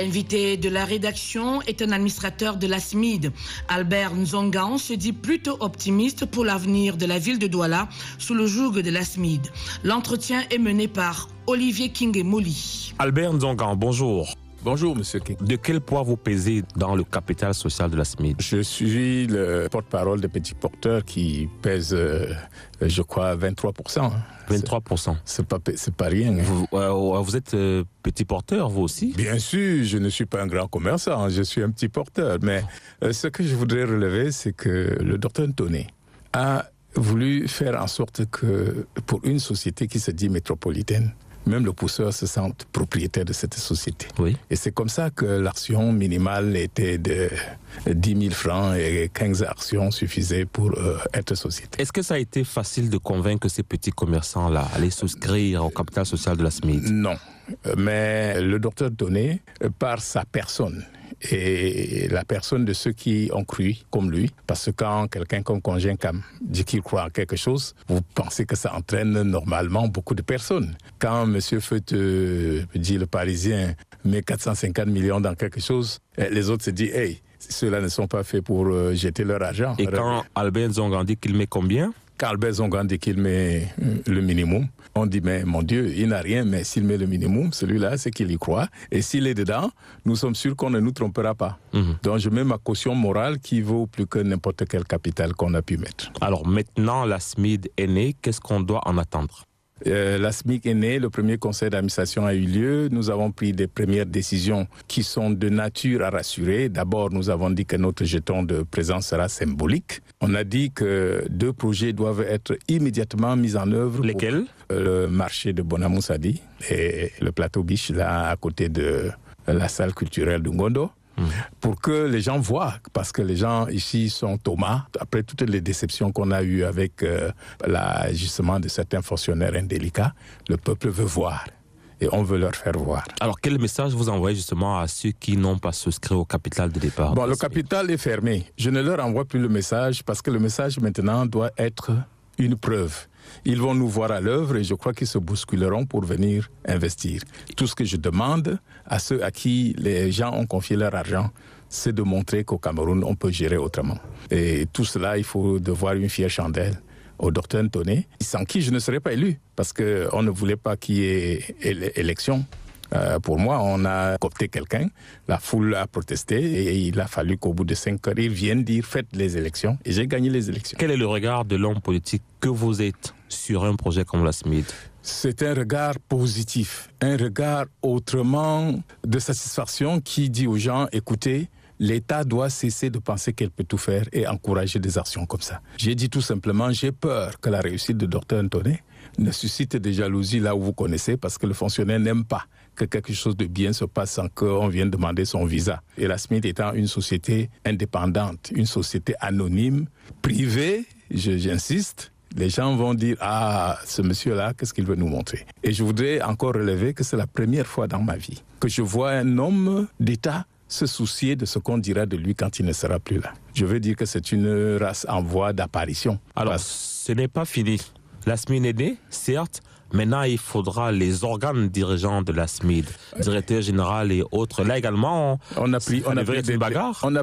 L'invité de la rédaction est un administrateur de la SMID. Albert Nzongan se dit plutôt optimiste pour l'avenir de la ville de Douala sous le joug de la SMID. L'entretien est mené par Olivier King-Moli. Albert Nzongan, bonjour. Bonjour, monsieur King. De quel poids vous pesez dans le capital social de la SMID? Je suis le porte-parole des petits porteurs qui pèse, je crois, 23%. 23%. C'est pas rien. Vous êtes petit porteur, vous aussi? Bien sûr, je ne suis pas un grand commerçant, je suis un petit porteur. Mais ce que je voudrais relever, c'est que le docteur Ntoné a voulu faire en sorte que, pour une société qui se dit métropolitaine, même le pousseur se sent propriétaire de cette société. Oui. Et c'est comme ça que l'action minimale était de 10 000 francs et 15 actions suffisaient pour être société. Est-ce que ça a été facile de convaincre ces petits commerçants-là à aller souscrire au capital social de la SMID? Non. Mais le docteur Ntoné, par sa personne, et la personne de ceux qui ont cru comme lui, parce que quand quelqu'un comme Congé Cam dit qu'il croit en quelque chose, vous pensez que ça entraîne normalement beaucoup de personnes. Quand M. Feut dit le Parisien met 450 millions dans quelque chose, les autres se disent hey, ceux-là ne sont pas faits pour jeter leur argent. Et quand Albert Nzongan dit qu'il met combien? Quand Albert Nzongan dit qu'il met le minimum, on dit, mais mon Dieu, il n'a rien, mais s'il met le minimum, celui-là, c'est qu'il y croit. Et s'il est dedans, nous sommes sûrs qu'on ne nous trompera pas. Donc je mets ma caution morale qui vaut plus que n'importe quel capital qu'on a pu mettre. Alors maintenant, la SMID est née, qu'est-ce qu'on doit en attendre? La SMIC est née, le premier conseil d'administration a eu lieu. Nous avons pris des premières décisions qui sont de nature à rassurer. D'abord, nous avons dit que notre jeton de présence sera symbolique. On a dit que 2 projets doivent être immédiatement mis en œuvre. Lesquels? Le marché de Bonamoussadi et le plateau Biche, là, à côté de la salle culturelle de Ngondo. Pour que les gens voient, parce que les gens ici sont Thomas, après toutes les déceptions qu'on a eues avec l'agissement de certains fonctionnaires indélicats, le peuple veut voir et on veut leur faire voir. Alors quel message vous envoyez justement à ceux qui n'ont pas souscrit au capital de départ? Bon, le capital est fermé. Je ne leur envoie plus le message parce que le message maintenant doit être une preuve. Ils vont nous voir à l'œuvre et je crois qu'ils se bousculeront pour venir investir. Tout ce que je demande à ceux à qui les gens ont confié leur argent, c'est de montrer qu'au Cameroun, on peut gérer autrement. Et tout cela, il faut devoir une fière chandelle au docteur Ntoné, sans qui je ne serais pas élu, parce qu'on ne voulait pas qu'il y ait élection. Pour moi, on a coopté quelqu'un, la foule a protesté et il a fallu qu'au bout de 5 heures, ils viennent dire faites les élections et j'ai gagné les élections. Quel est le regard de l'homme politique que vous êtes sur un projet comme la SMID? C'est un regard positif, un regard autrement de satisfaction qui dit aux gens écoutez, l'État doit cesser de penser qu'elle peut tout faire et encourager des actions comme ça. J'ai dit tout simplement, j'ai peur que la réussite de Dr Ntoné ne suscite des jalousies là où vous connaissez parce que le fonctionnaire n'aime pas que quelque chose de bien se passe sans qu'on vienne demander son visa. Et la SMID étant une société indépendante, une société anonyme, privée, j'insiste, les gens vont dire « Ah, ce monsieur-là, qu'est-ce qu'il veut nous montrer ?» Et je voudrais encore relever que c'est la première fois dans ma vie que je vois un homme d'État se soucier de ce qu'on dira de lui quand il ne sera plus là. Je veux dire que c'est une race en voie d'apparition. Alors, ce n'est pas fini. La SMID est née, certes. Maintenant, il faudra les organes dirigeants de la SMID, directeur général et autres. Là également, on a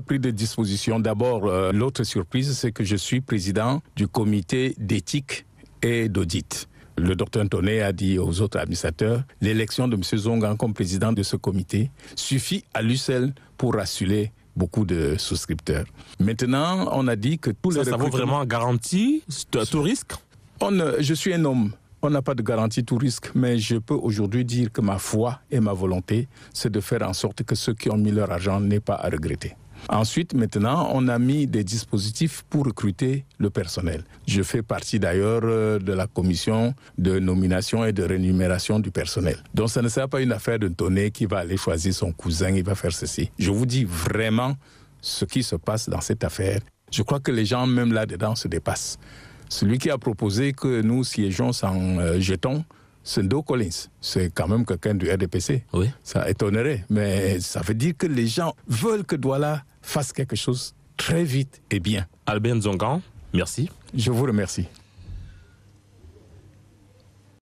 pris des dispositions. D'abord, l'autre surprise, c'est que je suis président du comité d'éthique et d'audit. Le docteur Ntoné a dit aux autres administrateurs, l'élection de M. Zongan comme président de ce comité suffit à lui seul pour rassurer beaucoup de souscripteurs. Maintenant, on a dit que tous les recrutements... Ça vaut vraiment garantie tout risque? Je suis un homme. On n'a pas de garantie tout risque, mais je peux aujourd'hui dire que ma foi et ma volonté, c'est de faire en sorte que ceux qui ont mis leur argent n'aient pas à regretter. Ensuite, maintenant, on a mis des dispositifs pour recruter le personnel. Je fais partie d'ailleurs de la commission de nomination et de rémunération du personnel. Donc, ça ne sera pas une affaire de Ntoné qui va aller choisir son cousin, il va faire ceci. Je vous dis vraiment ce qui se passe dans cette affaire. Je crois que les gens, même là-dedans, se dépassent. Celui qui a proposé que nous siégeons sans jetons, c'est Ndo Collins. C'est quand même quelqu'un du RDPC. Oui. Ça étonnerait, mais ça veut dire que les gens veulent que Douala fasse quelque chose très vite et bien. Albert Nzongan, merci. Je vous remercie.